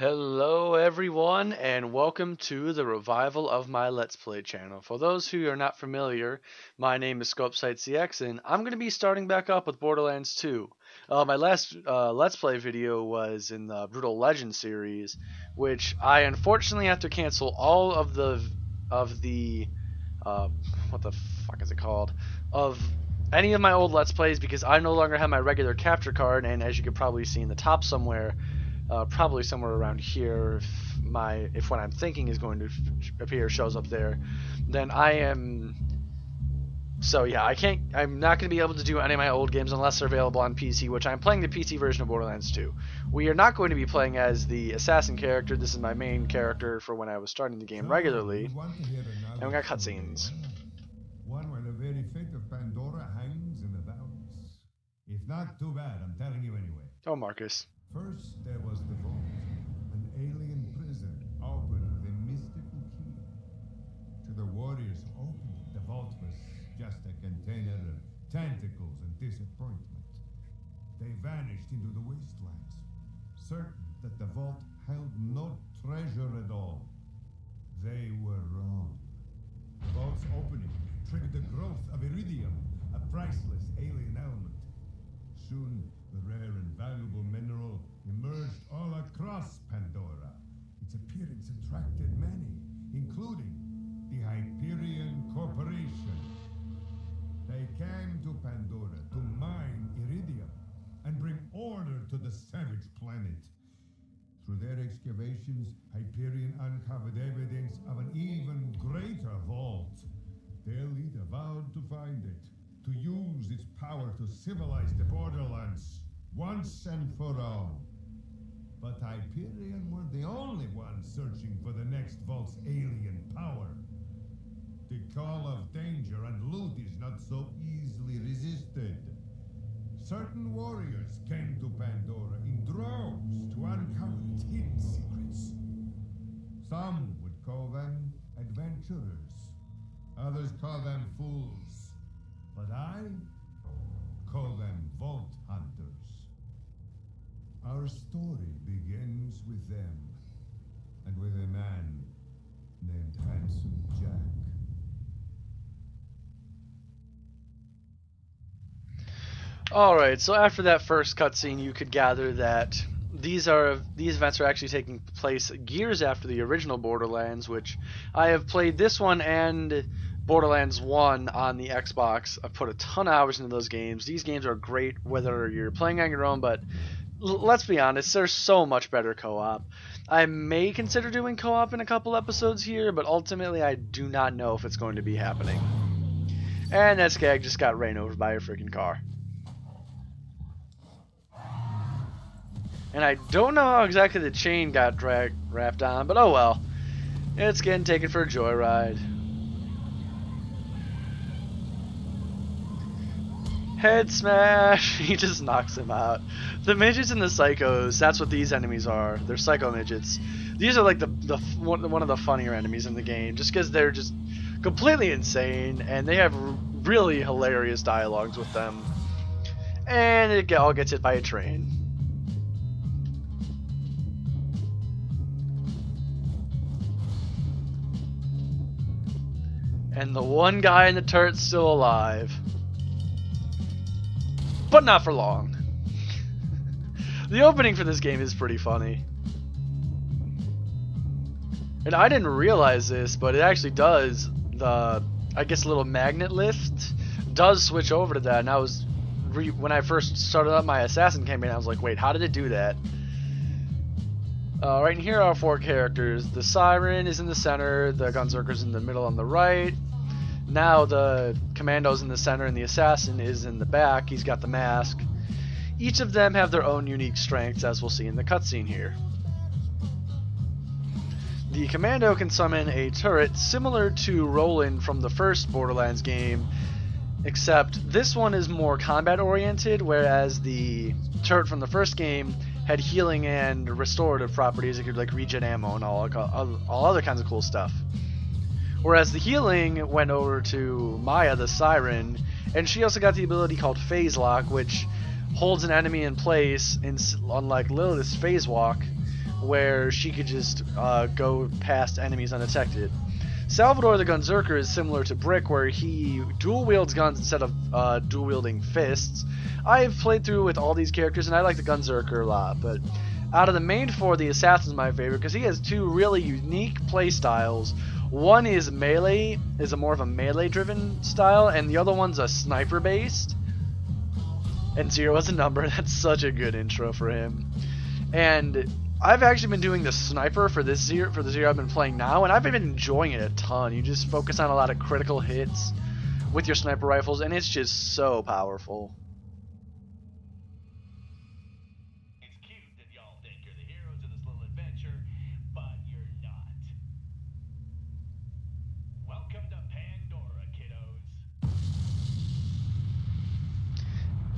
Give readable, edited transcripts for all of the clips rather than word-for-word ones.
Hello everyone and welcome to the revival of my Let's Play channel. For those who are not familiar, my name is ScopeSightCX and I'm going to be starting back up with Borderlands 2. My last Let's Play video was in the Brutal Legend series, which I unfortunately have to cancel all of the what the fuck is it called? Of any of my old Let's Plays because I no longer have my regular capture card, and as you can probably see in the top somewhere, probably somewhere around here, if what I'm thinking is going to appear shows up there, then I am. So yeah, I'm not going to be able to do any of my old games unless they're available on PC, which I'm playing the PC version of Borderlands 2. We are not going to be playing as the assassin character. This is my main character for when I was starting the game regularly. And we got cutscenes. One where the very fate of Pandora hangs in the balance. If not, too bad, I'm telling you anyway. Oh, Marcus. First, there was the vault, an alien prison opened with a mystical key. To the warriors who opened it, the vault was just a container of tentacles and disappointment. They vanished into the wastelands, certain that the vault held no treasure at all. They were wrong. The vault's opening triggered the growth of iridium, a priceless alien element. Soon, the rare and valuable mineral emerged all across Pandora. Its appearance attracted many, including the Hyperion Corporation. They came to Pandora to mine iridium and bring order to the savage planet. Through their excavations, Hyperion uncovered evidence of an even greater vault. Their leader vowed to find it, to use its power to civilize the Borderlands once and for all. But Hyperion were the only ones searching for the next vault's alien power. The call of danger and loot is not so easily resisted. Certain warriors came to Pandora in droves to uncover its hidden secrets. Some would call them adventurers. Others call them fools. But I call them vault hunters. Our story begins with them, and with a man named Handsome Jack. Alright, so after that first cutscene, you could gather that these events are actually taking place years after the original Borderlands, which I have played this one and Borderlands 1 on the Xbox. I've put a ton of hours into those games. These games are great whether you're playing on your own, but let's be honest, there's so much better co-op. I may consider doing co-op in a couple episodes here, but ultimately I do not know if it's going to be happening. And that skag just got ran over by a freaking car. And I don't know how exactly the chain got wrapped on, but oh well. It's getting taken for a joyride. Head smash! He just knocks him out. The midgets and the psychos, that's what these enemies are. They're psycho midgets. These are like one of the funnier enemies in the game, just because they're just completely insane, and they have really hilarious dialogues with them. And it all gets hit by a train. And the one guy in the turret's still alive. But not for long. The opening for this game is pretty funny. And I didn't realize this, but it actually does. I guess, little magnet lift does switch over to that. And I was, when I first started up my assassin campaign, I was like, wait, how did it do that? Right in here are four characters. The Siren is in the center, the Gunzerker's in the middle on the right. Now the Commando's in the center and the Assassin is in the back. He's got the mask. Each of them have their own unique strengths, as we'll see in the cutscene here. The Commando can summon a turret similar to Roland from the first Borderlands game, except this one is more combat oriented, whereas the turret from the first game had healing and restorative properties. It could like regen ammo and all other kinds of cool stuff. Whereas the healing went over to Maya the Siren, and she also got the ability called Phase Lock, which holds an enemy in place, and unlike Lilith's Phase Walk, where she could just go past enemies undetected. Salvador the Gunzerker is similar to Brick, where he dual wields guns instead of dual wielding fists. I've played through with all these characters, and I like the Gunzerker a lot, but out of the main four, the Assassin's my favorite because he has two really unique play styles. One is melee, is a more of a melee-driven style, and the other one's a sniper-based. And 0 is a number. That's such a good intro for him. And I've actually been doing the sniper for the Zero I've been playing now, and I've been enjoying it a ton. You just focus on a lot of critical hits with your sniper rifles, and it's just so powerful.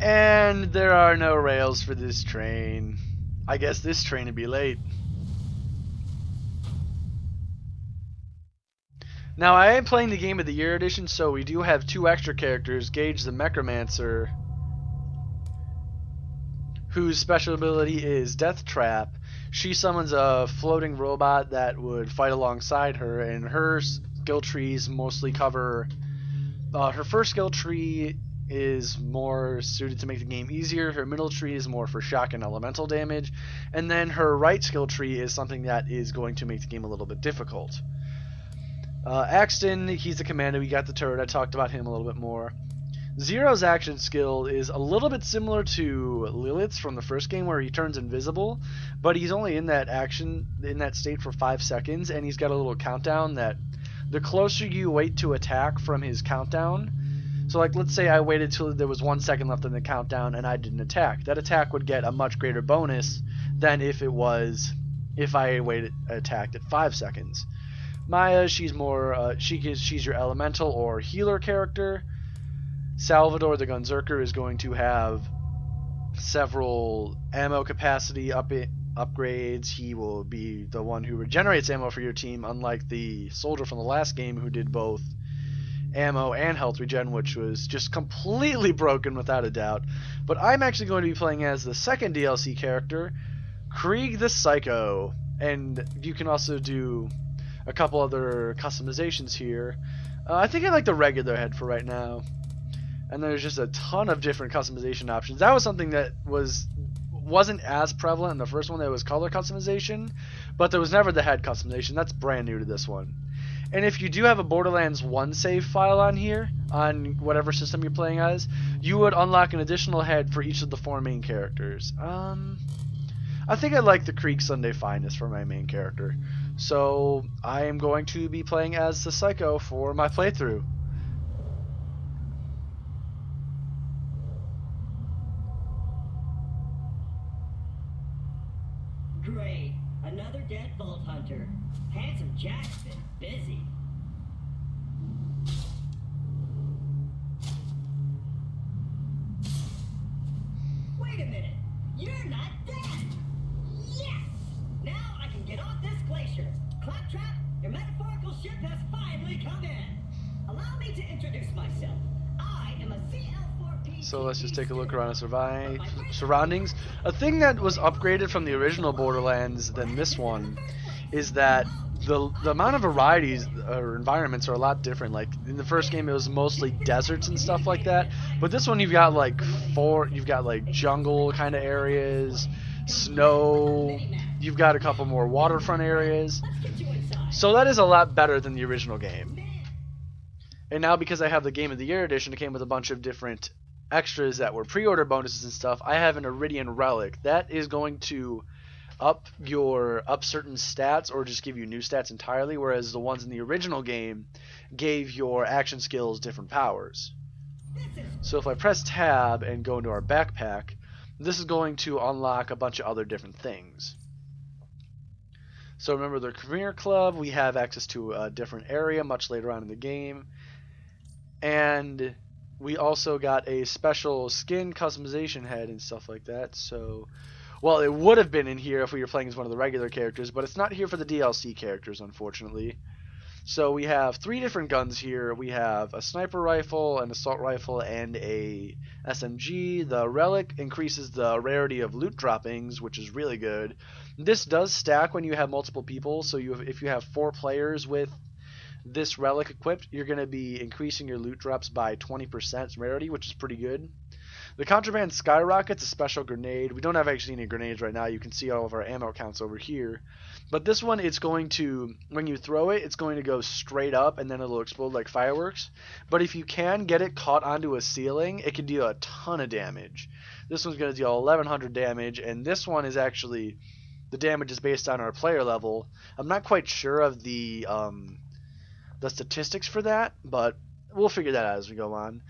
And there are no rails for this train. I guess this train would be late. Now, I am playing the Game of the Year edition, so we do have two extra characters. Gage the Mechromancer, whose special ability is Death Trap. She summons a floating robot that would fight alongside her, and her skill trees mostly cover... her first skill tree is more suited to make the game easier. Her middle tree is more for shock and elemental damage, and then her right skill tree is something that is going to make the game a little bit difficult. Axton, he's the commander. We got the turret. I talked about him a little bit more. Zero's action skill is a little bit similar to Lilith's from the first game, where he turns invisible, but he's only in that state for 5 seconds, and he's got a little countdown that the closer you wait to attack from his countdown. So, like, let's say I waited till there was 1 second left in the countdown and I didn't attack. That attack would get a much greater bonus than if I attacked at 5 seconds. Maya, she's more, she's your elemental or healer character. Salvador the Gunzerker is going to have several ammo capacity upgrades. He will be the one who regenerates ammo for your team, unlike the soldier from the last game who did both ammo and health regen, which was just completely broken without a doubt. But I'm actually going to be playing as the second DLC character, Krieg the Psycho, and you can also do a couple other customizations here. I think I like the regular head for right now, and there's just a ton of different customization options. That was something that wasn't as prevalent in the first one. That was color customization, but there was never the head customization. That's brand new to this one. And if you do have a Borderlands 1 save file on here, on whatever system you're playing as, you would unlock an additional head for each of the 4 main characters. I think I like the Krieg Sunday Finest for my main character. So I am going to be playing as the Psycho for my playthrough. Great. Another deadbolt hunter. Handsome Jack's been busy. Wait a minute. You're not dead. Yes! Now I can get off this glacier. Claptrap, your metaphorical ship has finally come in. Allow me to introduce myself. I am a CL4P. So let's just take a look around the surroundings. A thing that was upgraded from the original Borderlands than this one is that the amount of varieties or environments are a lot different. Like in the first game, it was mostly deserts and stuff like that, but this one you've got like jungle kind of areas, snow. You've got a couple more waterfront areas. So that is a lot better than the original game. And now because I have the Game of the Year edition, it came with a bunch of different extras that were pre-order bonuses and stuff. I have an Iridian Relic that is going to up certain stats or just give you new stats entirely, whereas the ones in the original game gave your action skills different powers. So if I press tab and go into our backpack, this is going to unlock a bunch of other different things. So remember the Career Club, we have access to a different area much later on in the game. And we also got a special skin customization head and stuff like that. So, well, it would have been in here if we were playing as one of the regular characters, but it's not here for the DLC characters, unfortunately. So we have 3 different guns here. We have a sniper rifle, an assault rifle, and a SMG. The relic increases the rarity of loot droppings, which is really good. This does stack when you have multiple people, so if you have 4 players with this relic equipped, you're going to be increasing your loot drops by 20% rarity, which is pretty good. The contraband skyrocket's a special grenade. We don't have actually any grenades right now. You can see all of our ammo counts over here. But this one, it's going to, when you throw it, it's going to go straight up and then it'll explode like fireworks. But if you can get it caught onto a ceiling, it can deal a ton of damage. This one's going to deal 1100 damage, and this one is actually, the damage is based on our player level. I'm not quite sure of the statistics for that, but we'll figure that out as we go on.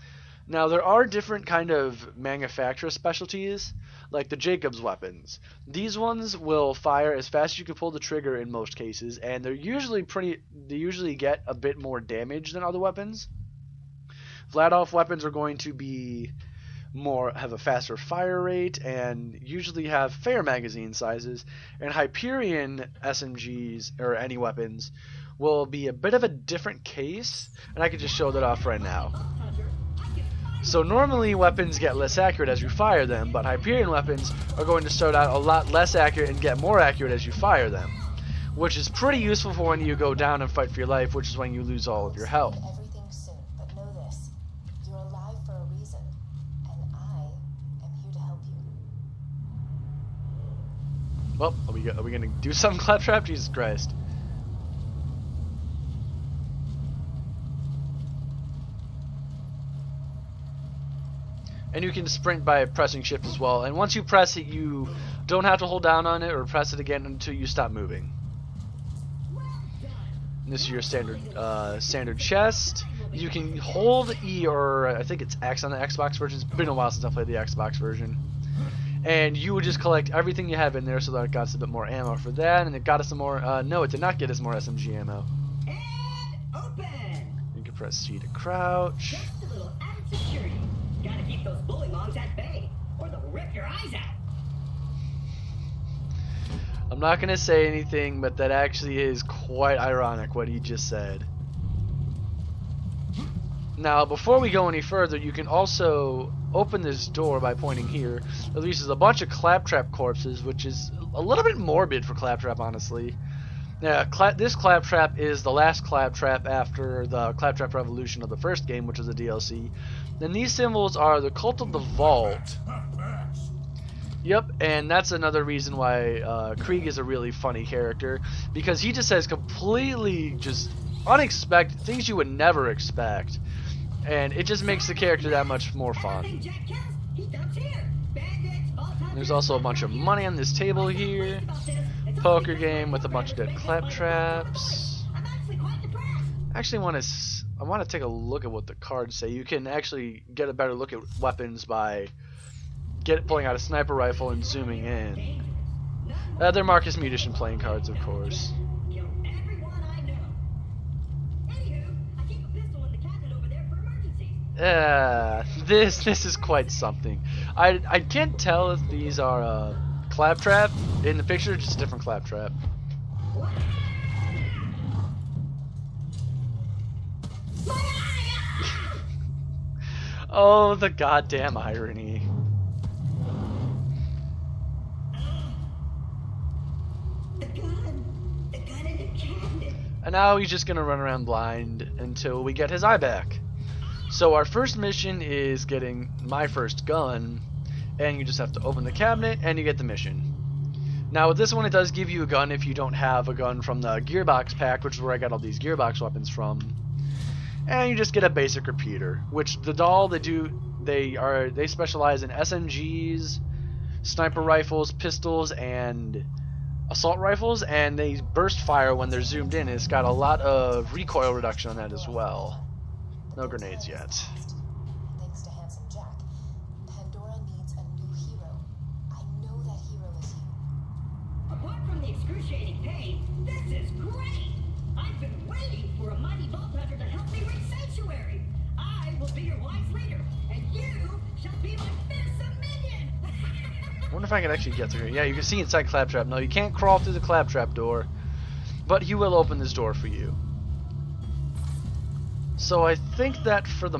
Now, there are different kind of manufacturer specialties, like the Jacobs weapons. These ones will fire as fast as you can pull the trigger in most cases, and they usually get a bit more damage than other weapons. Vladoff weapons are going to be have a faster fire rate and usually have fair magazine sizes, and Hyperion SMGs or any weapons will be a bit of a different case, and I can just show that off right now. So normally weapons get less accurate as you fire them, but Hyperion weapons are going to start out a lot less accurate and get more accurate as you fire them, which is pretty useful for when you go down and fight for your life, which is when you lose all of your health. Everything soon, but know this: you're alive for a reason, and I am here to help you. Well, are we gonna do something, Claptrap? Jesus Christ! And you can sprint by pressing shift as well. And once you press it, you don't have to hold down on it or press it again until you stop moving. And this is your standard chest. You can hold E or I think it's X on the Xbox version. It's been a while since I played the Xbox version. And you would just collect everything you have in there, so that it got us a bit more ammo for that. And it got us some more. No, it did not get us more SMG ammo. And open. You can press C to crouch. Just a little added security. Gotta keep those bullywongs at bay, or they'll rip your eyes out. I'm not gonna say anything, but that actually is quite ironic what he just said. Now, before we go any further, you can also open this door by pointing here. It releases a bunch of Claptrap corpses, which is a little bit morbid for Claptrap, honestly. Yeah, this Claptrap is the last Claptrap after the Claptrap Revolution of the first game, which was a DLC. Then these symbols are the Cult of the Vault. Yep, and that's another reason why Krieg is a really funny character, because he just says completely just unexpected things you would never expect, and it just makes the character that much more fun. There's also a bunch of money on this table here. Poker game with a bunch of dead Claptraps. Actually, I want to take a look at what the cards say. You can actually get a better look at weapons by pulling out a sniper rifle and zooming in. They're Marcus Munition playing cards, of course. This is quite something. I can't tell if these are Claptrap in the picture, just a different Claptrap. Oh, the goddamn irony. The gun in the cabinet. And now he's just gonna run around blind until we get his eye back. So our first mission is getting my first gun, and you just have to open the cabinet and you get the mission. Now with this one, it does give you a gun if you don't have a gun from the Gearbox pack, which is where I got all these Gearbox weapons from. And you just get a basic repeater, which the doll they specialize in SMGs, sniper rifles, pistols, and assault rifles, and they burst fire when they're zoomed in. It's got a lot of recoil reduction on that as well. No grenades yet. Thanks to Handsome Jack, Pandora needs a new hero. I know that hero is you. Apart from the excruciating pain, this is great! I've been waiting for a mighty vault hunter to help me reach Sanctuary. I will be your wise leader, and you shall be my fearsome minion! I wonder if I can actually get through here. Yeah, you can see inside Claptrap. No, you can't crawl through the Claptrap door, but he will open this door for you. So I think that for the